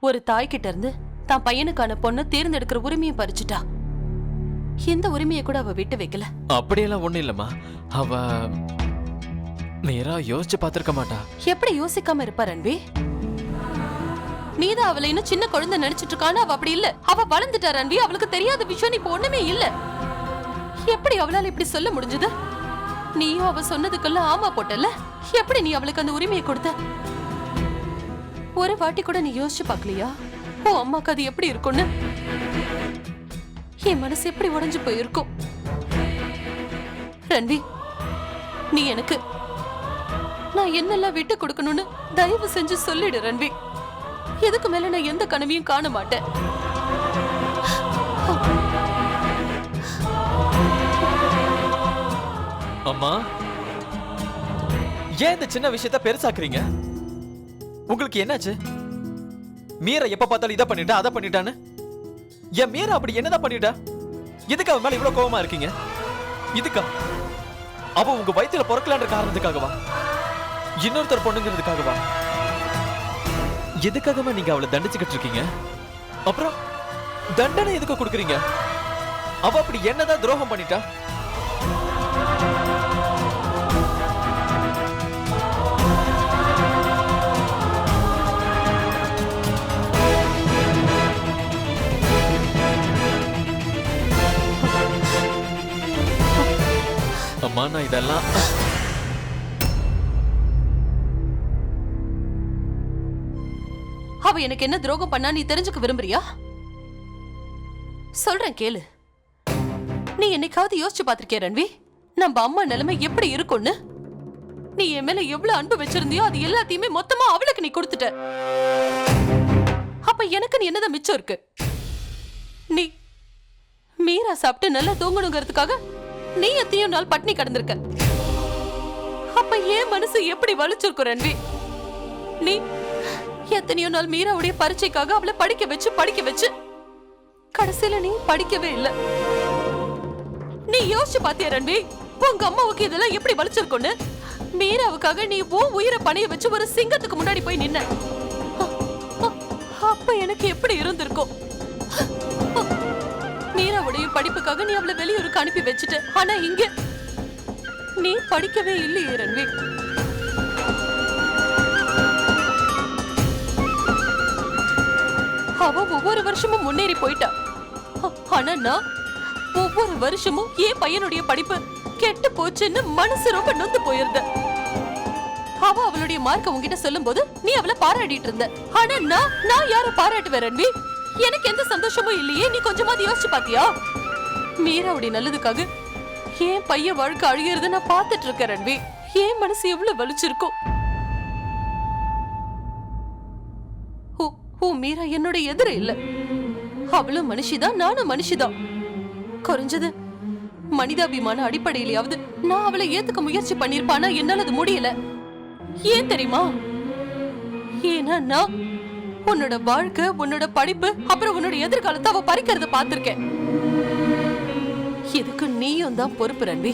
ஒரு தாய் கிட்ட இருந்து தான் பையனுக்கான பொண்ணு தேர்ந்தெடுக்கிற உரிமையை பறிச்சுட்டா. இந்த உரிமையை கூட அவ விட்டு வைக்கல. அப்படியெல்லாம் ஒண்ணு இல்லம்மா. அவ மீரா யோசிச்சு பார்த்திருக்க மாட்டா. எப்படி யோசிக்காம இருப்பா ரன்வி? நீதான் அவளை இன்னும் சின்ன குழந்தை நினைச்சிட்டு இருக்கான்னு. அவ அப்படி இல்ல. அவ வளர்ந்துட்டா ரன்வி. அவளுக்கு தெரியாத விஷயம் இப்ப ஒண்ணுமே இல்ல. எப்படி அவளால இப்படி சொல்ல முடிஞ்சது? நீயும் அவ சொன்னதுக்கெல்லாம் ஆமா போட்டல. எப்படி நீ அவளுக்கு அந்த உரிமையை கொடுத்த? ஒரு வாட்டி கூட நீ யோசிச்சு பாக்கலையா உன் அம்மாக்கு அது எப்படி இருக்கும்னு? என் மனசு எப்படி உடைஞ்சு போயிருக்கும். ரன்வி, நீ எனக்கு நான் என்னெல்லாம் விட்டு கொடுக்கணும்னு தயவு செஞ்சு சொல்லிடு ரன்வி. எதுக்கு மேல நான் எந்த கனவையும் காண மாட்டேன். அம்மா, ஏன் இந்த சின்ன விஷயத்த பெருசாக்குறீங்க? உங்களுக்கு என்னாச்சு? மீரா எப்ப பார்த்தாலும் இதை பண்ணிட்டா அதை பண்ணிட்டான்னு. என் மீரா அப்படி என்னதான் பண்ணிட்டா? எதுக்கு அவன் மேல இவ்வளவு கோவமா இருக்கீங்க? இதுக்கா அவ உங்க வயித்துல பொறக்கலான்ற காரணத்துக்காகவா? இன்னொருத்தர் பொண்ணுங்கிறதுக்காகவா? எதுக்காகமா நீங்க அவளை தண்டிச்சுக்கிட்டு இருக்கீங்க? அப்புறம் தண்டனை எதுக்கு கொடுக்குறீங்க? அவ அப்படி என்னதான் துரோகம் பண்ணிட்டா? அம்மா, நான் இதெல்லாம் அவ எனக்கு என்ன துரோகம் பண்ணா நீ தெரிஞ்சுக்க விரும்புறியா? சொல்றேன் கேளு. நீ என்னைக்காவது யோசிச்சு பாத்திருக்கிய ரன்வி, நம்ம அம்மா நிலைமை எப்படி இருக்கும்னு? நீ என் மேல எவ்வளவு அன்பு வச்சிருந்தியோ அது எல்லாத்தையுமே மொத்தமா அவளுக்கு நீ கொடுத்துட்ட. அப்ப எனக்கு நீ என்னதான் மிச்சம் இருக்கு? நீ மீரா சாப்பிட்டு நல்லா தூங்கணுங்கிறதுக்காக நீ எத்தனையோ நாள் பட்னி கடந்திருக்க. அப்ப ஏன் மனசு எப்படி வலிச்சிருக்கும் ரன்வி? நீ எத்தனையோ நாள் மீராவுடைய பரீட்சைக்காக அவளை படிக்க வச்சு கடைசியில நீ படிக்கவே இல்ல. நீ யோசிச்சு பாத்தியா ரன்வி, உங்க அம்மாவுக்கு இதெல்லாம் எப்படி வலிச்சிருக்கும்னு? மீராவுக்காக நீ உன் உயிரை பணைய வச்சு ஒரு சிங்கத்துக்கு முன்னாடி போய் நின்ன. அப்ப எனக்கு எப்படி இருந்திருக்கும்? மீராவுடைய படிப்புக்காக நீ அவளை வெளியூருக்கு அனுப்பி வச்சுட்ட. ஆனா இங்க நீ படிக்கவே இல்லையே ரன்வி. அவ ஒவ்வொரு வருஷமும் முன்னேறி போயிட்டா. ஆனா நான் ஒவ்வொரு வருஷமும் என் பையனுடைய படிப்பு கெட்டு போச்சுன்னு மனசு ரொம்ப நொந்து போயிருந்த. அவ அவளுடைய மார்க்க உன்கிட்ட சொல்லும் போது நீ அவளை பாராட்டிட்டு இருந்த. ஆனா நான் யார பாராட்டுவேன் ரன்வி? எனக்கு எந்த சந்தோஷமும் இல்லையே. நீ கொஞ்சமாவது யோசிச்சு பாத்தியா? மீராவுடைய நல்லதுக்காக என் பையன் வாழ்க்கை அழியறத நான் பார்த்துட்டு இருக்கேன் ரன்வி. என் மனசு எவ்வளவு வலிச்சிருக்கும். ஓ மீரா என்னோட எதிர இல்ல. அவளும் மனுஷிதான், நானும் மனுஷிதான். குறைஞ்சது மனிதாபிமான அடிப்படையிலாவது நான் அவளை ஏத்துக்க முயற்சி பண்ணிருப்பானா என்னால அது முடியல. ஏன் தெரியுமா? ஏன்னா நான் உன்னோட வாழ்க்கை, உன்னோட படிப்பு, அப்புறம் உன்னோட எதிர்காலத்தை அவ பறிக்கிறத பார்த்திருக்கேன். இதுக்கு நீயும் தான் பொறுப்பு ரன்வி.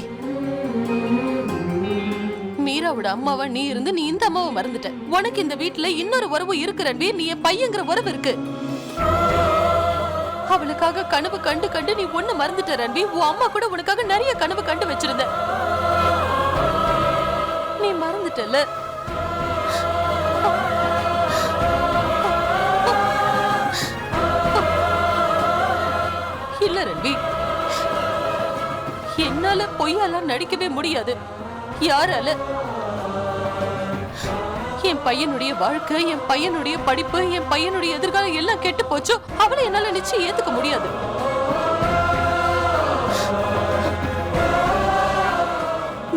மீராவோட அம்மாவா நீ இருந்து நீ இந்த அம்மாவை மறந்துட்ட. உனக்கு இந்த வீட்டுல இன்னொரு உறவு இருக்கு ரன்வி. நீ என் பையங்கிற உறவு இருக்கு. அவளுக்காக கனவு கண்டு நீ ஒண்ணு மறந்துட்ட ரன்வி. உன் அம்மா கூட உனக்காக நிறைய கனவு கண்டு வச்சிருந்த. நீ மறந்துட்டல. இல்ல ரன்வி, என்னால பொய்யால நடிக்கவே முடியாது. யாரால? என் பையனுடைய வாழ்க்கை, என் பையனுடைய படிப்பு, என் பையனுடைய எதிர்காலம் எல்லாம் கெட்டு போச்சோ அவளை என்னால நிச்சயம் ஏத்துக்க முடியாது.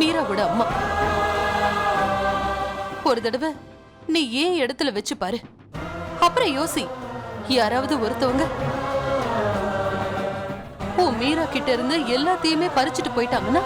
மீராவோட அம்மா. ஒரு தடவை நீ ஏன் இடத்துல வச்சு பாரு. அப்புறம் யோசி. யாராவது ஒருத்தவங்க மீரா கிட்ட இருந்து எல்லாத்தையுமே பறிச்சுட்டு போயிட்டாங்கன்னா